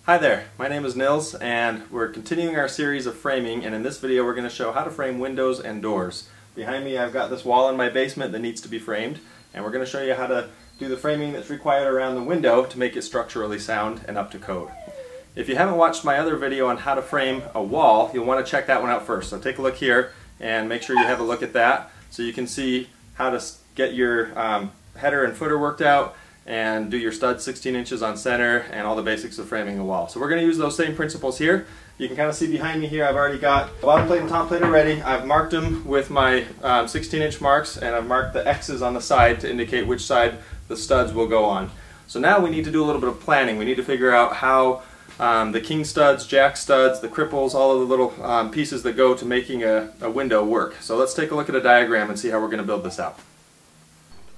Hi there, my name is Nils and we're continuing our series of framing, and in this video we're going to show how to frame windows and doors. Behind me I've got this wall in my basement that needs to be framed, and we're going to show you how to do the framing that's required around the window to make it structurally sound and up to code. If you haven't watched my other video on how to frame a wall, you'll want to check that one out first. So take a look here and make sure you have a look at that so you can see how to get your header and footer worked out and do your studs 16 inches on center and all the basics of framing a wall. So we're going to use those same principles here. You can kind of see behind me here I've already got bottom plate and top plate already. I've marked them with my 16-inch marks, and I've marked the X's on the side to indicate which side the studs will go on. So now we need to do a little bit of planning. We need to figure out how the king studs, jack studs, the cripples, all of the little pieces that go to making a window work. So let's take a look at a diagram and see how we're going to build this out.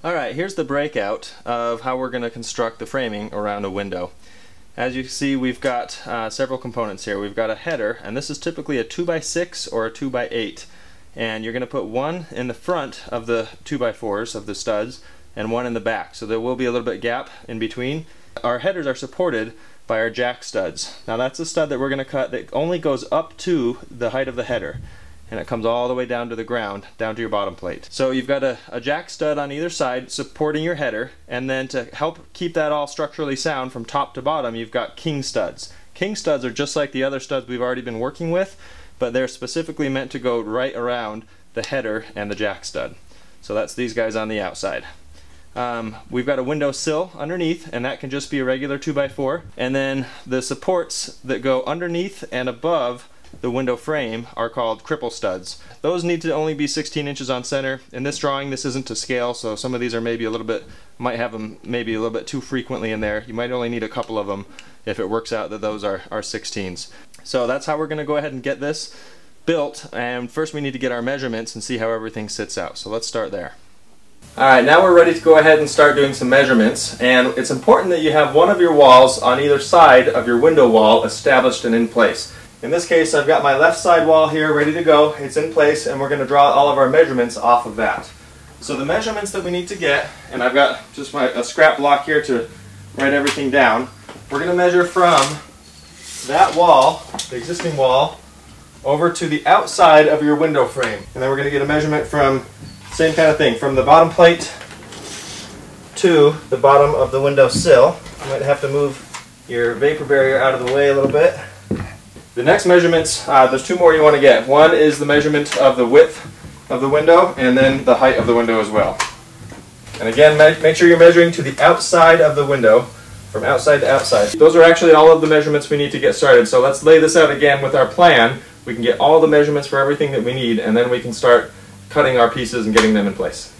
Alright, here's the breakout of how we're going to construct the framing around a window. As you can see, we've got several components here. We've got a header, and this is typically a 2x6 or a 2x8. And you're going to put one in the front of the 2x4s of the studs and one in the back. So there will be a little bit gap in between. Our headers are supported by our jack studs. Now that's a stud that we're going to cut that only goes up to the height of the header, and it comes all the way down to the ground, down to your bottom plate. So you've got a jack stud on either side supporting your header, and then to help keep that all structurally sound from top to bottom, you've got king studs. King studs are just like the other studs we've already been working with, but they're specifically meant to go right around the header and the jack stud. So that's these guys on the outside. We've got a window sill underneath, and that can just be a regular 2x4, and then the supports that go underneath and above the window frame are called cripple studs. Those need to only be 16 inches on center. In this drawing this isn't to scale, so some of these are maybe a little bit, might have them maybe a little bit too frequently in there. You might only need a couple of them if it works out that those are 16s. So that's how we're going to go ahead and get this built, and first we need to get our measurements and see how everything sits out. So let's start there. Alright, now we're ready to go ahead and start doing some measurements, and it's important that you have one of your walls on either side of your window wall established and in place. In this case I've got my left side wall here ready to go, it's in place, and we're going to draw all of our measurements off of that. So the measurements that we need to get, and I've got just a scrap block here to write everything down, we're going to measure from that wall, the existing wall, over to the outside of your window frame. And then we're going to get a measurement from, same kind of thing, from the bottom plate to the bottom of the window sill. You might have to move your vapor barrier out of the way a little bit. The next measurements, there's two more you want to get. One is the measurement of the width of the window, and then the height of the window as well. And again, make sure you're measuring to the outside of the window, from outside to outside. Those are actually all of the measurements we need to get started. So let's lay this out again with our plan. We can get all the measurements for everything that we need, and then we can start cutting our pieces and getting them in place.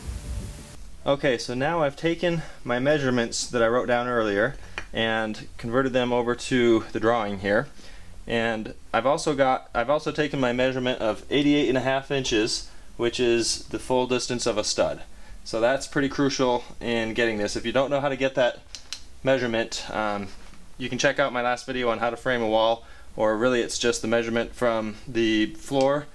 Okay, so now I've taken my measurements that I wrote down earlier and converted them over to the drawing here. And I've also taken my measurement of 88.5 inches, which is the full distance of a stud. So that's pretty crucial in getting this. If you don't know how to get that measurement, you can check out my last video on how to frame a wall, or really it's just the measurement from the floor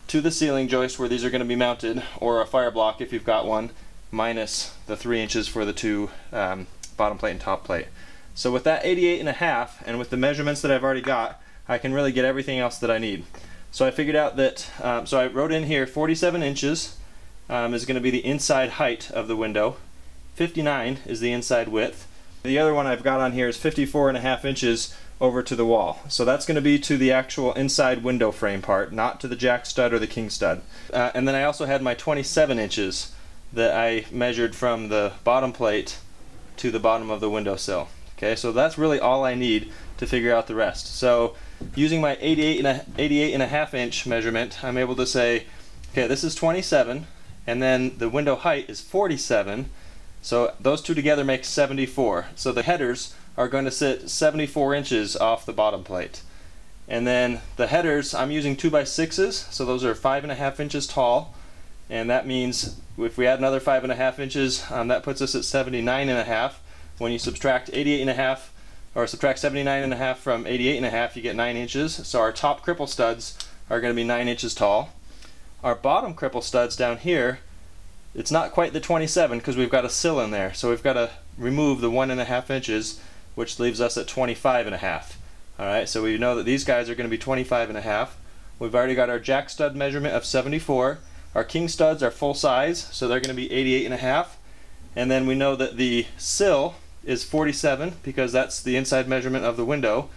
to the ceiling joist where these are going to be mounted, or a fire block if you've got one, minus the 3 inches for the two bottom plate and top plate. So with that 88.5 and with the measurements that I've already got, I can really get everything else that I need. So I figured out that, so I wrote in here 47 inches is going to be the inside height of the window, 59 is the inside width. The other one I've got on here is 54.5 inches over to the wall. So that's going to be to the actual inside window frame part, not to the jack stud or the king stud. And then I also had my 27 inches that I measured from the bottom plate to the bottom of the windowsill. Okay, so that's really all I need to figure out the rest. So using my 88.5 inch measurement, I'm able to say, okay, this is 27, and then the window height is 47, so those two together make 74. So the headers are going to sit 74 inches off the bottom plate. And then the headers, I'm using 2x6s, so those are 5.5 inches tall, and that means if we add another 5.5 inches, that puts us at 79.5. When you subtract 88.5, or subtract 79.5 from 88.5, you get 9 inches. So our top cripple studs are going to be 9 inches tall. Our bottom cripple studs down here, it's not quite the 27 because we've got a sill in there. So we've got to remove the 1.5 inches which leaves us at 25.5. Alright, so we know that these guys are going to be 25.5. We've already got our jack stud measurement of 74. Our king studs are full size, so they're going to be 88.5. And then we know that the sill is 47 because that's the inside measurement of the window.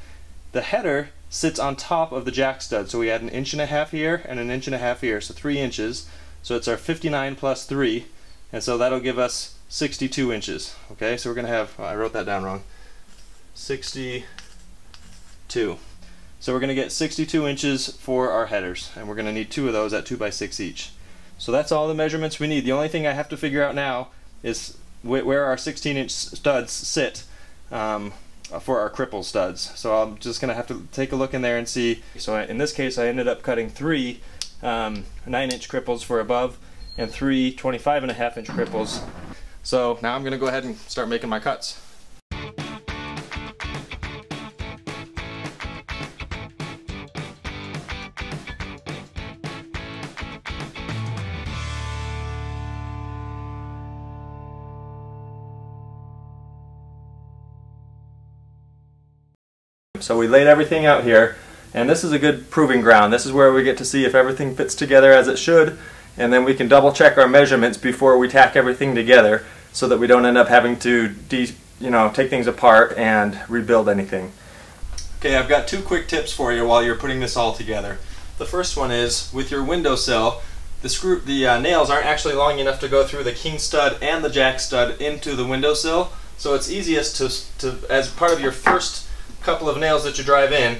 The header sits on top of the jack stud, so we add 1.5 inches here and 1.5 inches here, so 3 inches. So it's our 59 plus 3, and so that'll give us 62 inches. Okay, so we're going to have, I wrote that down wrong, 62. So we're going to get 62 inches for our headers, and we're going to need 2 of those at 2x6 each. So that's all the measurements we need. The only thing I have to figure out now is where our 16-inch studs sit for our cripple studs. So I'm just going to have to take a look in there and see. So in this case I ended up cutting 3 9-inch cripples for above and 3 25.5-inch cripples. So now I'm going to go ahead and start making my cuts. So we laid everything out here, and this is a good proving ground. This is where we get to see if everything fits together as it should, and then we can double check our measurements before we tack everything together so that we don't end up having to take things apart and rebuild anything. Okay, I've got 2 quick tips for you while you're putting this all together. The first one is with your windowsill, the nails aren't actually long enough to go through the king stud and the jack stud into the windowsill, so it's easiest to as part of your first couple of nails that you drive in,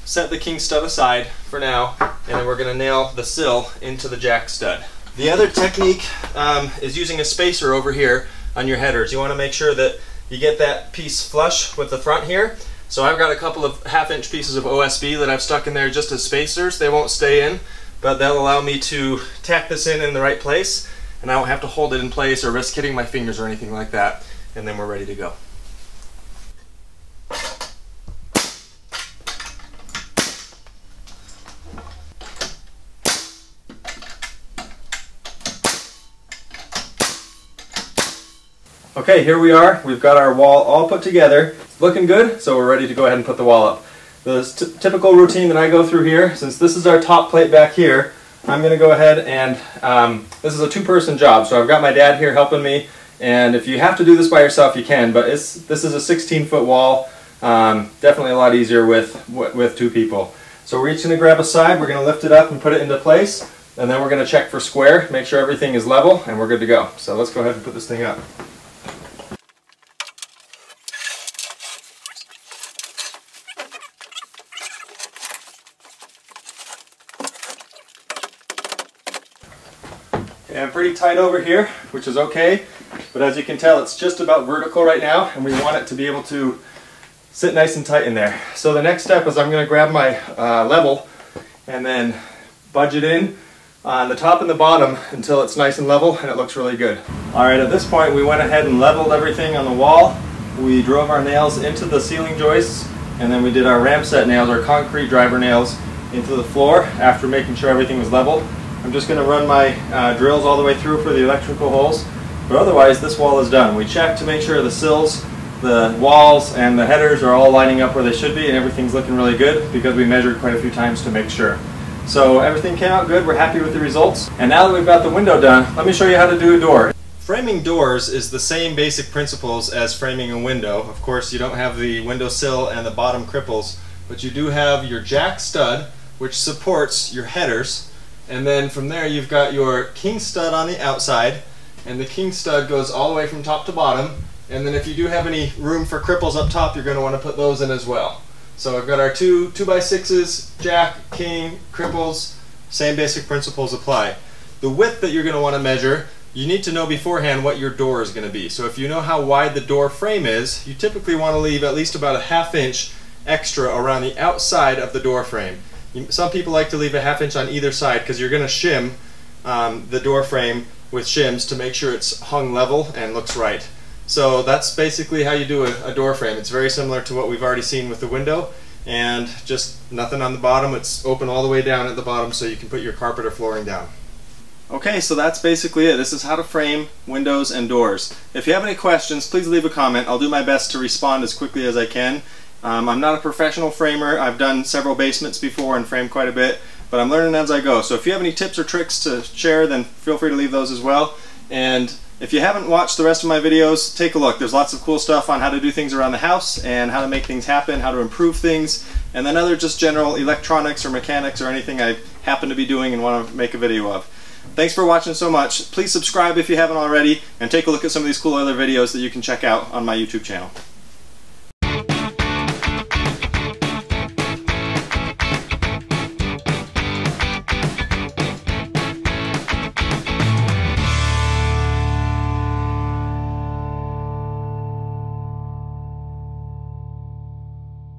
set the king stud aside for now, and then we're going to nail the sill into the jack stud. The other technique is using a spacer over here on your headers. You want to make sure that you get that piece flush with the front here. So I've got a couple of 1/2-inch pieces of OSB that I've stuck in there just as spacers. They won't stay in, but they'll allow me to tack this in the right place, and I won't have to hold it in place or risk hitting my fingers or anything like that, and then we're ready to go. Okay, here we are. We've got our wall all put together. It's looking good, so we're ready to go ahead and put the wall up. The typical routine that I go through here, since this is our top plate back here, I'm going to go ahead and, this is a 2-person job, so I've got my dad here helping me, and if you have to do this by yourself, you can, but this is a 16-foot wall, definitely a lot easier with 2 people. So we're each going to grab a side, we're going to lift it up and put it into place, and then we're going to check for square, make sure everything is level, and we're good to go. So let's go ahead and put this thing up. I'm pretty tight over here, which is okay, but as you can tell it's just about vertical right now, and we want it to be able to sit nice and tight in there. So the next step is I'm going to grab my level and then budge it in on the top and the bottom until it's nice and level and it looks really good. Alright, at this point we went ahead and leveled everything on the wall. We drove our nails into the ceiling joists, and then we did our ram set nails, our concrete driver nails, into the floor after making sure everything was level. I'm just going to run my drills all the way through for the electrical holes, but otherwise this wall is done. We checked to make sure the sills, the walls, and the headers are all lining up where they should be, and everything's looking really good because we measured quite a few times to make sure. So everything came out good, we're happy with the results. And now that we've got the window done, let me show you how to do a door. Framing doors is the same basic principles as framing a window. Of course you don't have the windowsill and the bottom cripples, but you do have your jack stud, which supports your headers. And then from there you've got your king stud on the outside, and the king stud goes all the way from top to bottom, and then if you do have any room for cripples up top, you're going to want to put those in as well. So I've got our 2x6s, jack, king, cripples, same basic principles apply. The width that you're going to want to measure, you need to know beforehand what your door is going to be. So if you know how wide the door frame is, you typically want to leave at least about a 1/2 inch extra around the outside of the door frame. Some people like to leave a 1/2 inch on either side because you're going to shim the door frame with shims to make sure it's hung level and looks right. So that's basically how you do a door frame. It's very similar to what we've already seen with the window, and just nothing on the bottom. It's open all the way down at the bottom so you can put your carpet or flooring down. Okay, so that's basically it. This is how to frame windows and doors. If you have any questions, please leave a comment. I'll do my best to respond as quickly as I can. I'm not a professional framer. I've done several basements before and framed quite a bit, but I'm learning as I go. So if you have any tips or tricks to share, then feel free to leave those as well. And if you haven't watched the rest of my videos, take a look. There's lots of cool stuff on how to do things around the house and how to make things happen, how to improve things, and then other just general electronics or mechanics or anything I happen to be doing and want to make a video of. Thanks for watching so much. Please subscribe if you haven't already, and take a look at some of these cool other videos that you can check out on my YouTube channel.